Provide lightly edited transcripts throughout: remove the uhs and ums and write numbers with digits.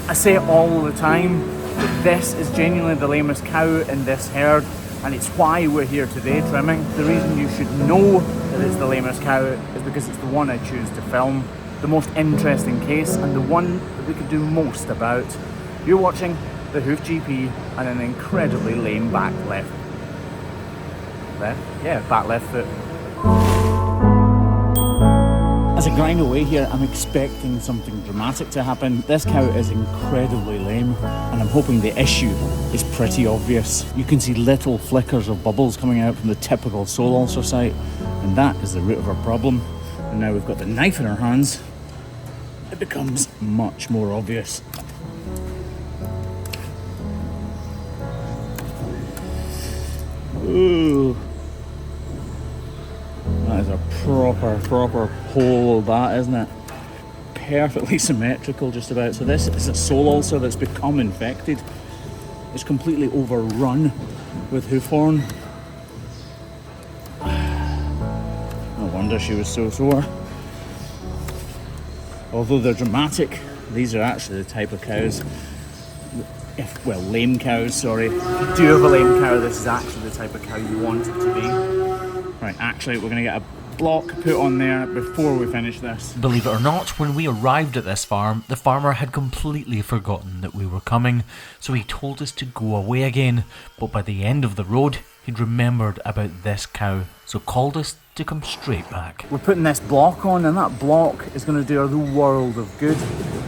I say it all the time, but this is genuinely the lamest cow in this herd, and it's why we're here today trimming. The reason you should know that it's the lamest cow is because it's the one I choose to film, the most interesting case, and the one that we could do most about. You're watching the Hoof GP and an incredibly lame back left foot. As I grind away here, I'm expecting something dramatic to happen. This cow is incredibly lame, and I'm hoping the issue is pretty obvious. You can see little flickers of bubbles coming out from the typical sole ulcer site, and that is the root of our problem. And now we've got the knife in our hands, it becomes much more obvious. Ooh. That is a proper hole, that, isn't it? Perfectly symmetrical, just about. So this is a sole ulcer that's become infected. It's completely overrun with hoof horn. No wonder she was so sore. Although they're dramatic, these are actually the type of cows, lame cows, sorry. If you do have a lame cow, this is actually the type of cow you want it to be. Right, actually, we're going to get a block put on there before we finish this. Believe it or not, when we arrived at this farm, the farmer had completely forgotten that we were coming, so he told us to go away again, but by the end of the road, he'd remembered about this cow, so called us to come straight back. We're putting this block on, and that block is going to do her the world of good.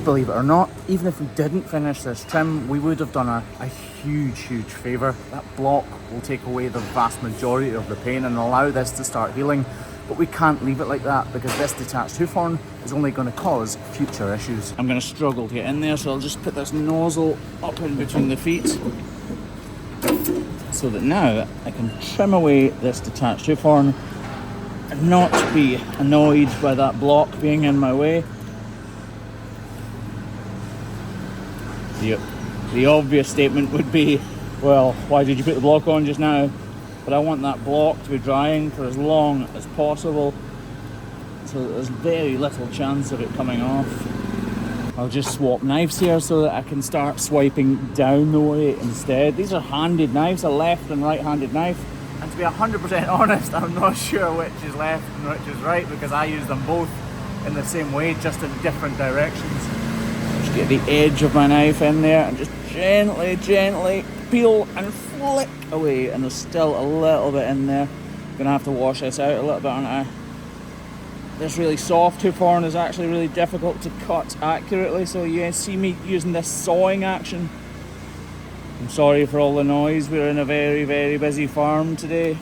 Believe it or not, even if we didn't finish this trim, we would have done her a huge favour. That block will take away the vast majority of the pain and allow this to start healing. But we can't leave it like that, because this detached hoof horn is only going to cause future issues. I'm going to struggle to get in there, so I'll just put this nozzle up in between the feet, so that now I can trim away this detached hoof horn and not be annoyed by that block being in my way. The obvious statement would be, well, why did you put the block on just now? But I want that block to be drying for as long as possible, so that there's very little chance of it coming off. I'll just swap knives here so that I can start swiping down the way instead. These are handed knives, a left and right-handed knife. And to be 100% honest, I'm not sure which is left and which is right, because I use them both in the same way, just in different directions. Just get the edge of my knife in there and just gently peel and flick away, and there's still a little bit in there. I'm gonna have to wash this out a little bit, aren't I? This really soft hoof horn is actually really difficult to cut accurately, so you see me using this sawing action. I'm sorry for all the noise, we're in a very busy farm today.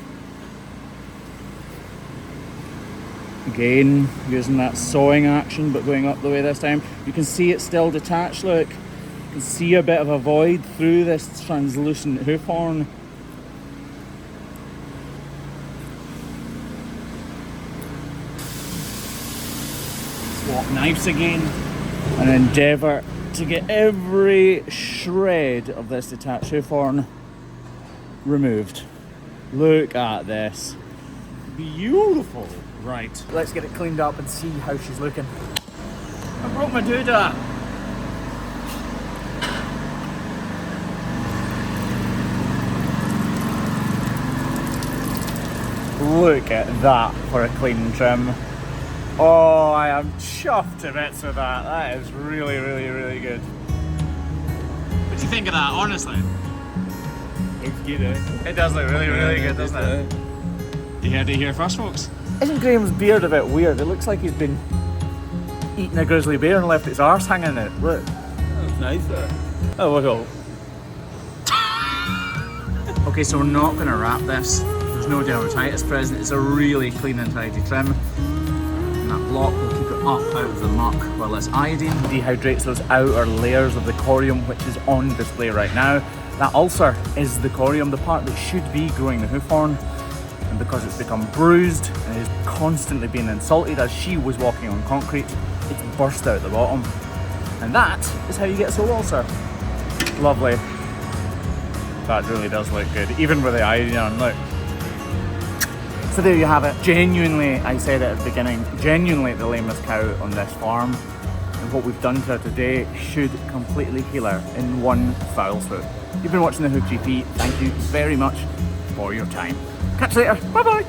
Again, using that sawing action, but going up the way this time. You can see it's still detached, look. You can see a bit of a void through this translucent hoof horn. Swap knives again and endeavour to get every shred of this detached hoof horn removed. Look at this. Beautiful. Right, let's get it cleaned up and see how she's looking. I broke my doodah. Look at that for a clean trim. Oh, I am chuffed to bits with that. That is really good. What do you think of that, honestly? Looks good, eh? It does look really good, doesn't it? You heard it here first, folks. Isn't Graham's beard a bit weird? It looks like he's been eating a grizzly bear and left its arse hanging in it. Look. That's nice, though. Oh, look. Okay, so we're not going to wrap this. There's no dermatitis present. It's a really clean and tidy trim. And that block will keep it up out of the muck, while this iodine dehydrates those outer layers of the corium, which is on display right now. That ulcer is the corium, the part that should be growing the hoof horn. And because it's become bruised and is constantly being insulted as she was walking on concrete, it's burst out the bottom. And that is how you get a sole ulcer. Lovely. That really does look good, even with the iodine on, look. So there you have it. Genuinely, I said it at the beginning, genuinely the lamest cow on this farm. And what we've done to her today should completely killer in one foul swoop. You've been watching the Hoof GP. Thank you very much for your time. Catch you later. Bye bye.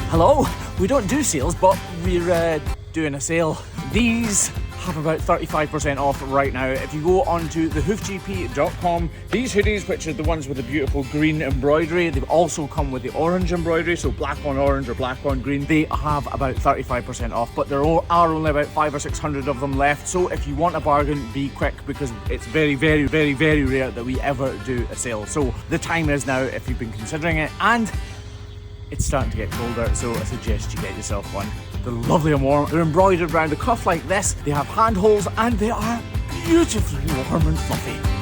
Hello. We don't do sales, but we're doing a sale. These have about 35% off right now. If you go onto thehoofgp.com, these hoodies, which are the ones with the beautiful green embroidery, they've also come with the orange embroidery, so black on orange or black on green. They have about 35% off, but there are only about 500 or 600 of them left. So if you want a bargain, be quick, because it's very, very, very, very rare that we ever do a sale. So the time is now if you've been considering it, and it's starting to get colder, so I suggest you get yourself one. They're lovely and warm. They're embroidered around the cuff like this. They have handholds and they are beautifully warm and fluffy.